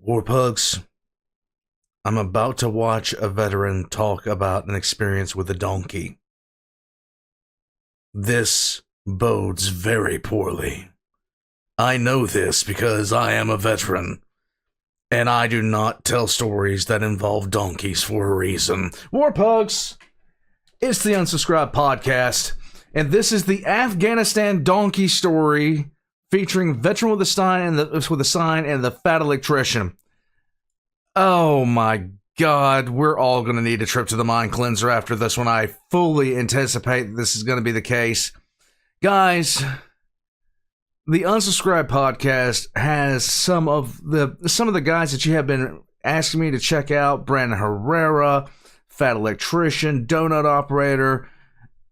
Warpugs, I'm about to watch a veteran talk about an experience with a donkey. This bodes very poorly. I know this because I am a veteran, and I do not tell stories that involve donkeys for a reason. Warpugs, it's the Unsubscribed Podcast, and this is the Afghanistan donkey story featuring veteran with a sign and the fat electrician. Oh my God, we're all going to need a trip to the mind cleanser after this one. I fully anticipate this is going to be the case. Guys, the Unsubscribed Podcast has some of the guys that you have been asking me to check out. Brandon Herrera, Fat Electrician, Donut Operator,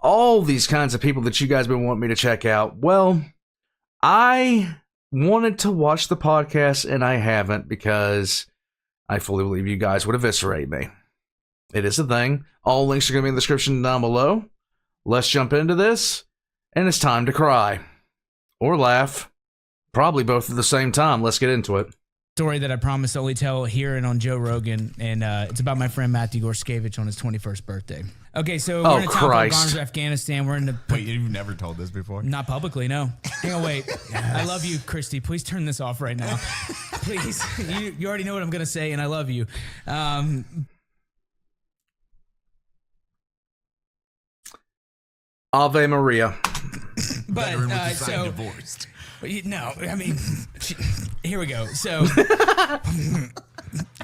all these kinds of people that you guys have been wanting me to check out. Well, I wanted to watch the podcast and I haven't because I fully believe you guys would eviscerate me. It is a thing. All links are going to be in the description down below. Let's jump into this, and it's time to cry. Or laugh. Probably both at the same time. Let's get into it. Story that I promise to only tell here and on Joe Rogan, and it's about my friend Matthew Gorskevich on his 21st birthday. Okay, so we're in a town called Garms, Afghanistan. We're in the... Wait, you've never told this before? Not publicly, no. Hang on, wait. Yes. I love you, Christy. Please turn this off right now. Please. You already know what I'm going to say, and I love you. Ave Maria. But, so... divorced. No, I mean, here we go. So,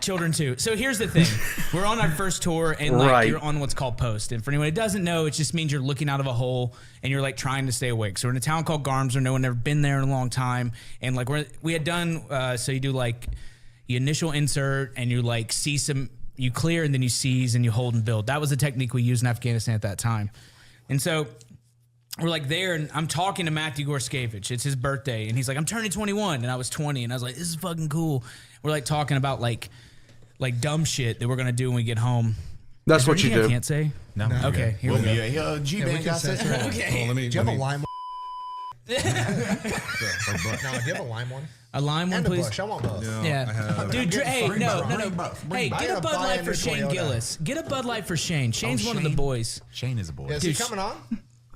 children too. So here's the thing. We're on our first tour, and you're on what's called post. And for anyone who doesn't know, it just means you're looking out of a hole, and you're trying to stay awake. So we're in a town called Garms, where no one ever been there in a long time. And we had done, so you do you initial insert, and you see you clear, and then you seize, and you hold and build. That was the technique we used in Afghanistan at that time. And so we're there, and I'm talking to Matthew Gorskevich. It's his birthday, and he's like, I'm turning 21, and I was 20, and I was like, this is fucking cool. We're talking about dumb shit that we're gonna do when we get home. That's what you do. I can't say. No. Okay. Here we go. G-Bang got this. Okay. Do you have a lime one? No, do you have a lime one? A lime one, and please. A Bush. I want both. No, Yeah. Dude, hey, no. Hey, get a Bud Light for Shane Toyota. Gillis. Get a Bud Light for Shane. Shane's one of the Shane. boys. Shane is a boy. Is he coming on?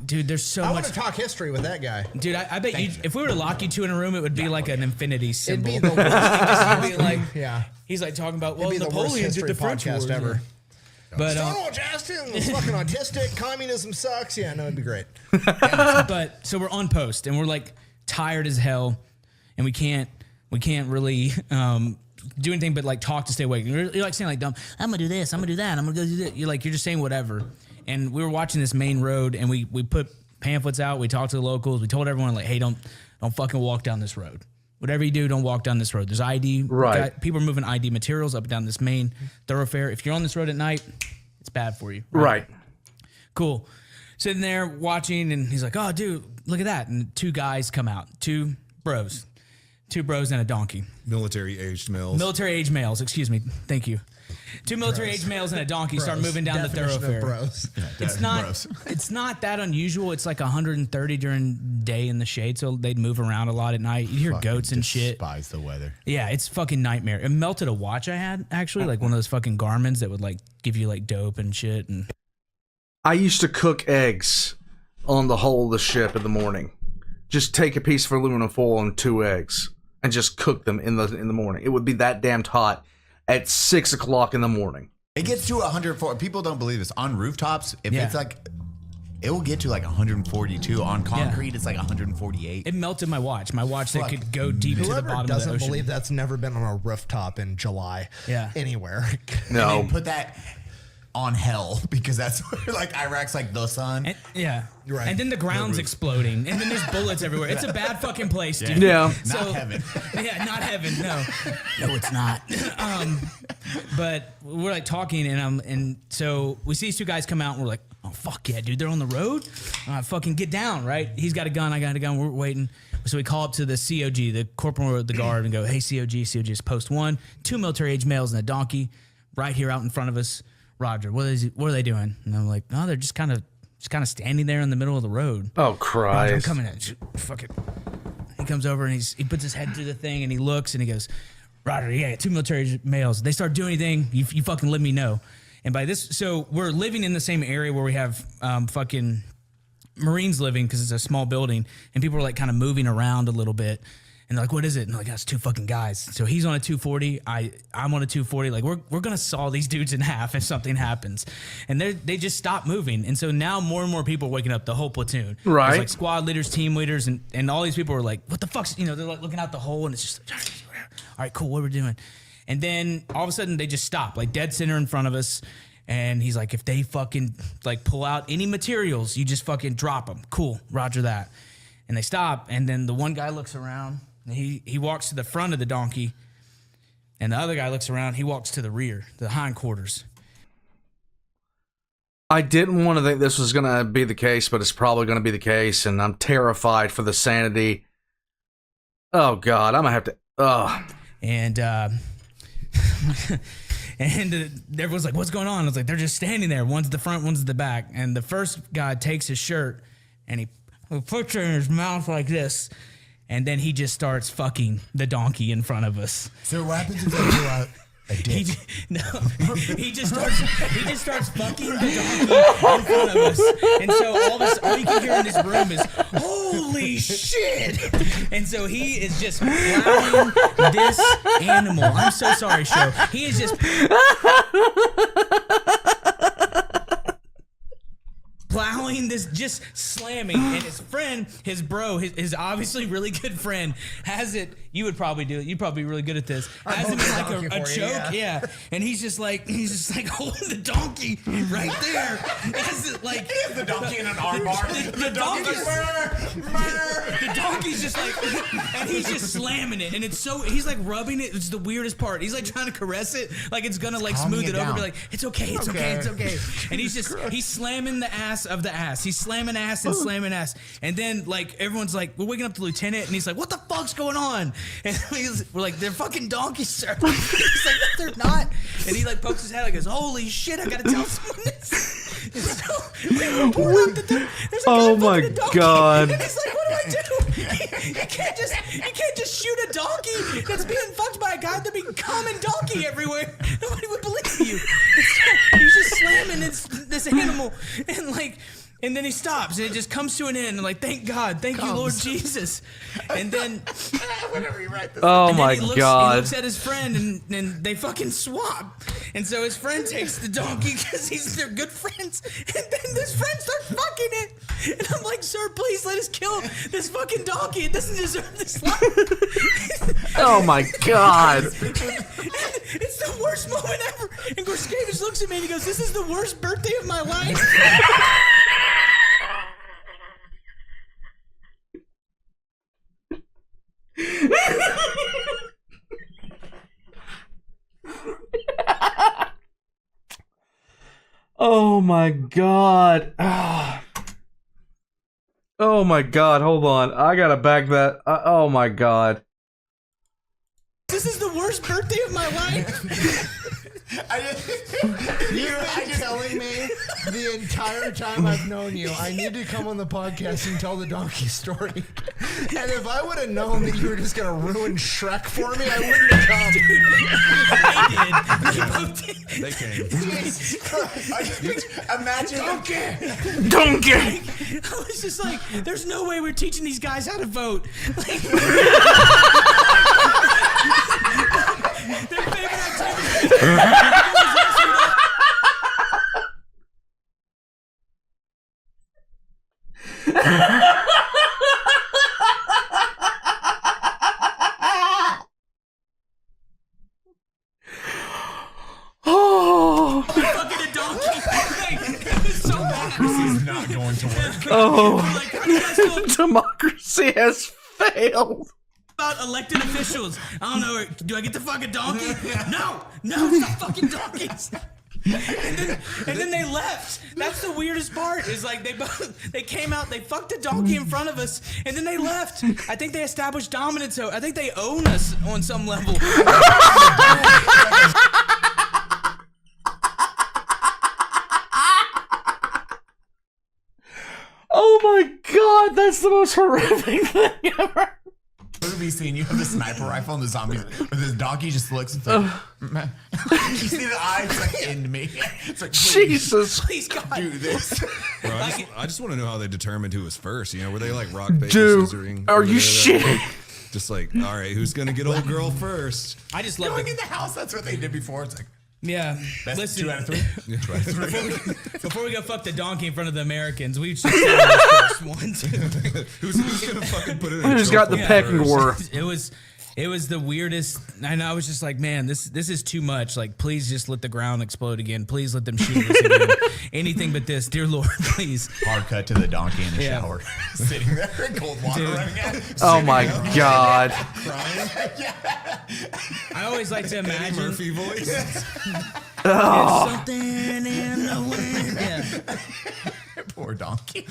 Dude, there's so I much. want to talk history with that guy. Dude, I bet you, if we were to lock you two in a room, it would be like an infinity symbol. It'd be the worst. He'd be Yeah. He's talking about, It'd be the worst Napoleon did history the French podcast wars. ever. But Stonewall Jackson was fucking autistic. Communism sucks. Yeah, no, it'd be great. but so we're on post, and we're tired as hell, and we can't really do anything but talk to stay awake. You're saying dumb. I'm gonna do this. I'm gonna do that. I'm gonna go do this. You're just saying whatever. And we were watching this main road, and we put pamphlets out. We talked to the locals. We told everyone hey, don't fucking walk down this road. Whatever you do, don't walk down this road. There's ID. Right. People are moving ID materials up and down this main thoroughfare. If you're on this road at night, it's bad for you. Right. Cool. Sitting there watching, and he's like, oh, dude, look at that. And two guys come out. Two bros and a donkey. Military-aged males. Military-aged males, excuse me. Thank you. Two military-aged males and a donkey start moving down the thoroughfare. Bros. It's not that unusual. It's 130 during the day in the shade, so they'd move around a lot at night. You hear goats and shit. Despise the weather. Yeah, it's fucking nightmare. It melted a watch I had, actually, one of those fucking Garmins that would give you dope and shit. And I used to cook eggs on the hull of the ship in the morning. Just take a piece of aluminum foil and 2 eggs and just cook them in the morning. It would be that damned hot at 6 o'clock in the morning. It gets to 104. People don't believe this. On rooftops, if it's it will get to 142. On concrete, it's 148. it melted my watch. My watch that could go deep to the Whoever bottom of the doesn't ocean. believe that's never been on a rooftop in July anywhere. No. And then put that on hell, because that's where Iraq's the sun. And, yeah. Right. And then the ground's exploding. And then there's bullets everywhere. It's a bad fucking place, dude. Yeah. Not heaven. Yeah, not heaven, no. No, it's not. But we're talking, and so we see these two guys come out, and we're like, oh, fuck yeah, dude, they're on the road? Fucking get down, right? He's got a gun, I got a gun, we're waiting. So we call up to the COG, the corporal of the guard, and go, hey, COG is post 1, 2 military-aged males and a donkey right here out in front of us. Roger, what are they doing? And I'm like, no, they're just kind of standing there in the middle of the road. Oh, Christ. I'm coming in. Fuck it. He comes over and he puts his head through the thing and he looks and he goes, Roger, yeah, 2 military males. They start doing anything, you fucking let me know. And by this, so we're living in the same area where we have fucking Marines living because it's a small building, and people are like kind of moving around a little bit. And they're like, what is it? And I'm like, that's 2 fucking guys. So he's on a 240. I'm on a 240. Like, we're going to saw these dudes in half if something happens. And they just stop moving. And so now more and more people are waking up, the whole platoon. Right. There's like squad leaders, team leaders, and all these people are like, what the fuck's, they're like looking out the hole, and it's just like, all right, cool, what are we doing? And then all of a sudden they just stop, like dead center in front of us. And he's like, if they fucking like pull out any materials, you just fucking drop them. Cool, roger that. And they stop, and then the one guy looks around, and he walks to the front of the donkey, and the other guy looks around, he walks to the rear, the hindquarters. I didn't want to think this was going to be the case, but it's probably going to be the case, and I'm terrified for the sanity. Oh, God, I'm going to have to... And everyone's like, what's going on? I was like, they're just standing there. One's the front, one's the back. And the first guy takes his shirt, and he puts it in his mouth like this, and then he just starts fucking the donkey in front of us. So what happens if they pull out a dick? He just starts fucking the donkey in front of us. And so all you can hear in this room is, holy shit! And so he is just plowing this animal. I'm so sorry, show. He is just plowing this, just slamming. And his friend, his bro, his obviously really good friend, has it. You would probably do it. You'd probably be really good at this. Has him in like a choke, yeah. And he's just like holding the donkey right there. Has it like the donkey in an armbar. The donkey's just like, and he's just slamming it, and he's like rubbing it. It's the weirdest part. He's like trying to caress it, like it's gonna like smooth it over, and be like, it's okay. And he's slamming the ass of the ass. He's slamming ass and slamming ass, and then like everyone's like, we're waking up the lieutenant, and he's like, what the fuck's going on? And we're like, they're fucking donkeys, sir. He's like, no, they're not. And he like pokes his head, like, goes, holy shit, I gotta tell someone this. And so there's Oh my God. And he's like, what do I do? You can't just shoot a donkey that's being fucked by a guy that be common donkey everywhere. Nobody would believe you. So he's just slamming this animal, and then he stops, and it just comes to an end. And like, thank God, thank you, Lord Jesus. And then, Whenever you write this, Oh and my then he God. looks at his friend, and they fucking swap. And so his friend takes the donkey because they're good friends. And then this friend starts fucking it. And I'm like, sir, please let us kill this fucking donkey. It doesn't deserve this life. Oh my God. It's the worst moment ever. And Gorskevich looks at me and he goes, this is the worst birthday of my life. Oh my God. Oh my God. Hold on. I gotta back that. Oh my God. This is the worst birthday of my life. You're telling me the entire time I've known you, I need to come on the podcast and tell the donkey story. And if I would have known that you were just gonna ruin Shrek for me, I wouldn't have come. They came. Imagine. Donkey. I was just like, there's no way we're teaching these guys how to vote. Like, their favorite activity. Oh. Fucking a donkey. It was so bad. This is not going to work. Oh. Like, how do you guys feel Democracy has failed. about elected officials? I don't know. Do I get to fuck a donkey? No, it's not fucking donkeys. And then they left. That's the weirdest part. Is like they came out, they fucked a donkey in front of us, and then they left. I think they established dominance. So I think they own us on some level. Oh my God, that's the most horrific thing ever. me seeing you have the sniper rifle and the zombies, but this donkey just looks and like, you see the eyes like in me. It's like, Jesus. Please, God. do this. Bro, I just want to know how they determined who was first. You know, were they like rock, paper, Dude, scissoring? are Were you they shitting? Just like, all right, who's gonna get old girl first? I just love Going it. in the house, that's what they did before. It's like, Yeah. best Listen, 2 out of 3. before we go fuck the donkey in front of the Americans, we should say the first one. Who's gonna fucking put it in? Who's got the pecking order? It was the weirdest. And I was just like, man, this is too much. Like, please just let the ground explode again. Please let them shoot us again. Anything but this, dear Lord, please. Hard cut to the donkey in the Yeah. shower, sitting there in cold water Dude. running out. Oh my God. I always like to imagine Murphy voice. there's something in the wind. Yeah. Poor donkey.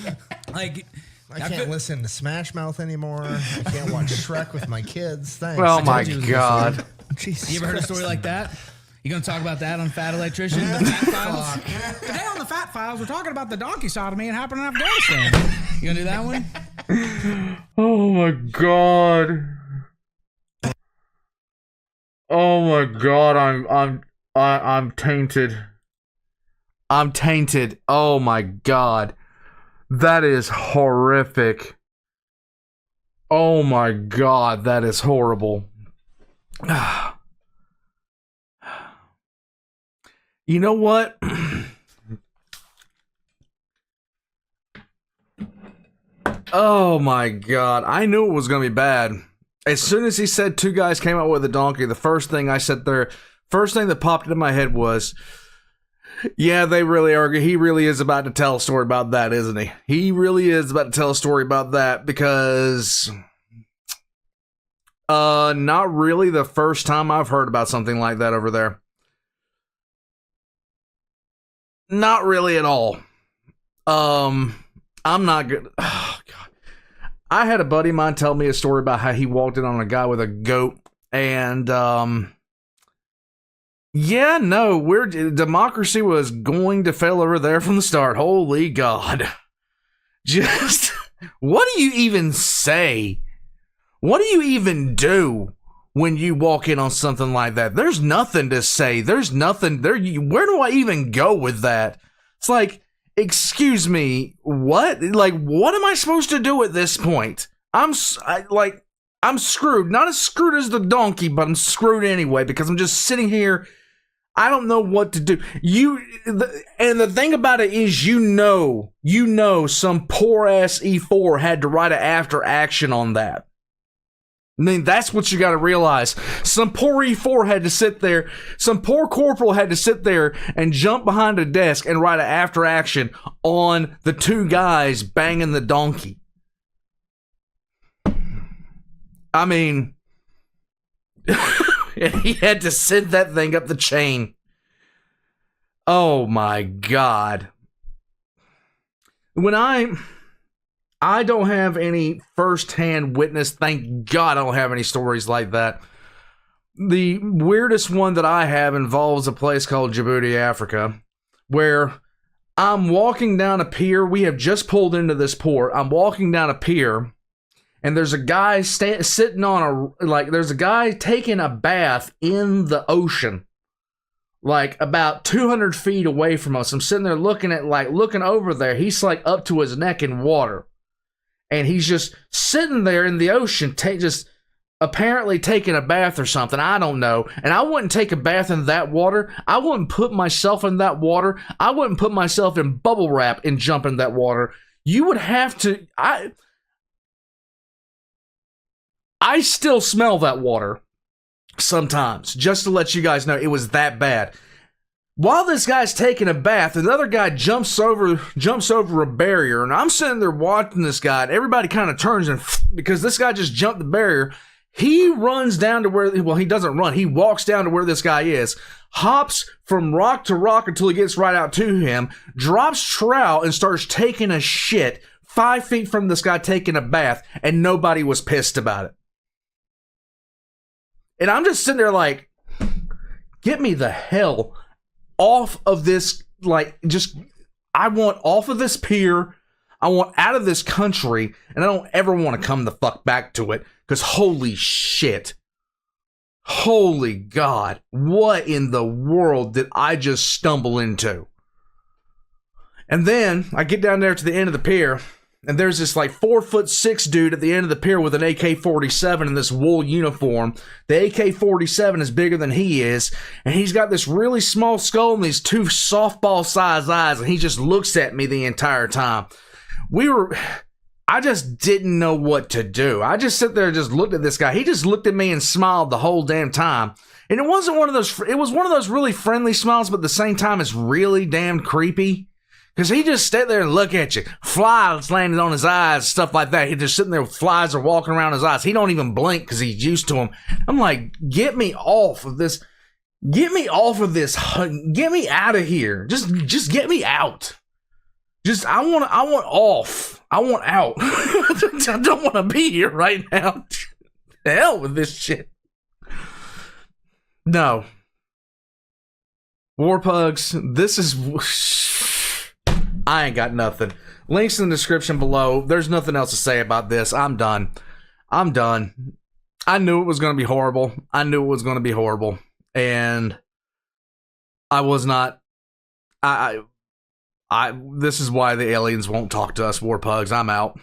Like, I can't listen to Smash Mouth anymore. I can't watch Shrek with my kids. Thanks. Oh I my told you it was God. gonna say- Jesus you ever heard a Christ. story like that? You gonna talk about that on Fat Electrician? The Fat Files? Today on the Fat Files, we're talking about the donkey sodomy and happened in Afghanistan. You gonna do that one? Oh my God. Oh my God. I'm tainted. I'm tainted. Oh my God. That is horrific. Oh my God, that is horrible. You know what? Oh my God. I knew it was going to be bad. As soon as he said 2 guys came out with a donkey, the first thing that popped into my head was, yeah, they really are. He really is about to tell a story about that, isn't he? He really is about to tell a story about that because not really the first time I've heard about something like that over there. Not really at all. I'm not good. Oh, God. I had a buddy of mine tell me a story about how he walked in on a guy with a goat, and yeah, no, democracy was going to fail over there from the start. Holy God. Just, what do you even say? What do you even do when you walk in on something like that? There's nothing to say. There's nothing there. Where do I even go with that? It's like, excuse me, what? Like, what am I supposed to do at this point? I'm screwed. Not as screwed as the donkey, but I'm screwed anyway because I'm just sitting here. I don't know what to do. And the thing about it is, you know, some poor ass E4 had to write an after action on that. I mean, that's what you got to realize. Some poor E4 had to sit there. Some poor corporal had to sit there and jump behind a desk and write an after action on the 2 guys banging the donkey. I mean, he had to send that thing up the chain. Oh my God. When I don't have any first-hand witness. Thank God I don't have any stories like that. The weirdest one that I have involves a place called Djibouti, Africa, where I'm walking down a pier. We have just pulled into this port. I'm walking down a pier, and there's a guy sitting on there's a guy taking a bath in the ocean, like about 200 feet away from us. I'm sitting there looking over there. He's like up to his neck in water. And he's just sitting there in the ocean, just apparently taking a bath or something. I don't know. And I wouldn't take a bath in that water. I wouldn't put myself in that water. I wouldn't put myself in bubble wrap and jump in that water. You would have to. I still smell that water sometimes, just to let you guys know it was that bad. While this guy's taking a bath, another guy jumps over a barrier, and I'm sitting there watching this guy, and everybody kind of turns, and because this guy just jumped the barrier, he runs down to he doesn't run, he walks down to where this guy is, hops from rock to rock until he gets right out to him, drops trowel, and starts taking a shit 5 feet from this guy taking a bath, and nobody was pissed about it. And I'm just sitting there like, get me the hell off of this, I want off of this pier, I want out of this country, and I don't ever want to come the fuck back to it, Because holy shit. Holy God. What in the world did I just stumble into? And then I get down there to the end of the pier, and there's this like 4'6" dude at the end of the pier with an AK-47 in this wool uniform. The AK-47 is bigger than he is, and he's got this really small skull and these two softball-sized eyes, and he just looks at me the entire time. I just didn't know what to do. I just sit there and just looked at this guy. He just looked at me and smiled the whole damn time. And it wasn't one of those, it was one of those really friendly smiles, but at the same time, it's really damn creepy. Because he just sit there and look at you. Flies landing on his eyes, stuff like that. He just sitting there with flies are walking around his eyes. He don't even blink because he's used to them. I'm like, get me off of this. Get me off of this. Get me out of here. Just get me out. I want off. I want out. I don't want to be here right now. The hell with this shit. No. Warpugs, this is... I ain't got nothing. Links in the description below. There's nothing else to say about this. I'm done. I knew it was going to be horrible. And I was not... This is why the aliens won't talk to us, Warpugs. I'm out.